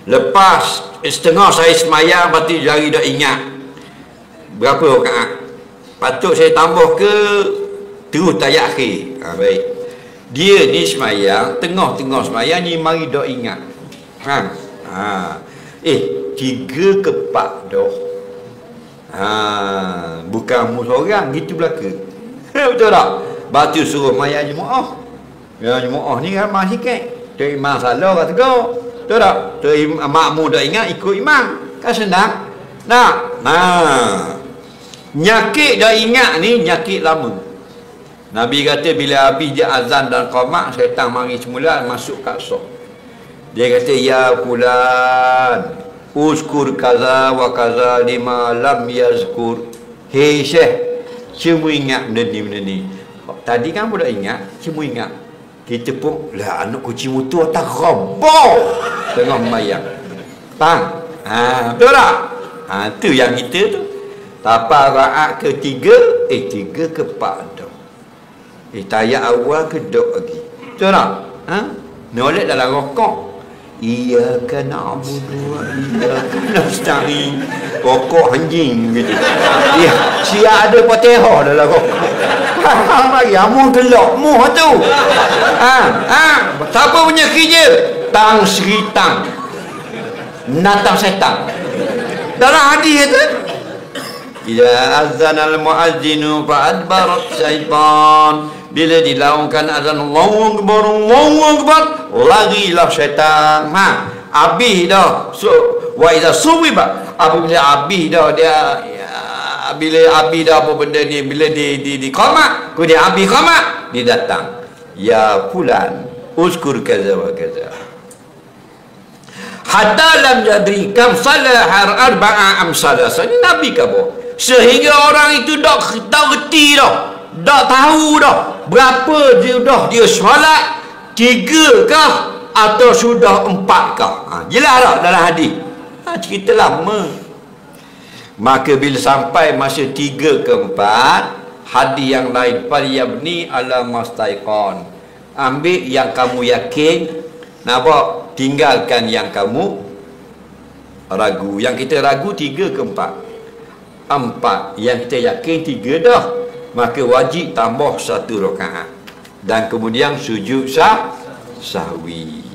Lepas setengah saya semayang, lepas tu jari dah ingat berapa rakaat. Patut saya tambah ke terus tayat akhir? Baik. Dia ni semayang, tengah-tengah semayang ni mari dah ingat. 3 ke 4 dah. Bukan mu seorang gitu belaka. Betul tak? Batu suruh maya jemaah. Ya jemaah ni ramai sikit. Tu imam salah kat tegak. Betul tak? Tu makmum dah ingat ikut imam. Kan senang. Nyakit dah ingat ni nyakit lama. Nabi kata bila habis dia azan dan qamat, syaitan mari semula masuk kat sok. Dia kata ya fulan uskur kaza wa kaza lima lam yazkur. Hei Syekh, cuma ingat benda ni. Tadi kan pun dah ingat, cuma ingat. Kita pun lah anak kucing mutu atas rabak tengah mayang. Faham? Betul tak? Tu yang kita tu. Tapa rakaat ke-3, 3 ke 4 dah. Tayat awal ke dok lagi. Betul tak? Nolak dalam rokok. Iyyaka na'budu wa iyyaka nasta'in. Rokok anjing gitu. Ya, siap ada Fatihah dalam rokok. Mari amun gelak muh tu. Siapa punya kerja? Tang Sri Tang. Natang setan. Dalam hadis itu Ila azan al-muazzinu fa'adbarat syaitan. Bila dilaungkan azan Allahu Akbar, larilah syaitan. Habis dah. So, wa idza suwiba, apabila habis dah dia bila habis dah apa benda ni, bila di qamat, kemudian habis qamat, dia datang. Ya fulan, uskur kaza wa kaza. Hatta lam yadri kam salahar arba'a am salasa. Ini Nabi kata. Sehingga orang itu tak reti dah. Tak tahu dah berapa dia solat, 3 kah atau sudah 4 kah. Jelas tak dalam hadis? Cerita lama. Maka bila sampai masa 3 ke 4, hadis yang lain falyabni ala mastaiqan. Ambil yang kamu yakin, nampak, tinggalkan yang kamu ragu. Yang kita ragu 3 ke 4, yang kita yakin 3 dah, maka wajib tambah 1 rakaat dan kemudian sujud sahwi.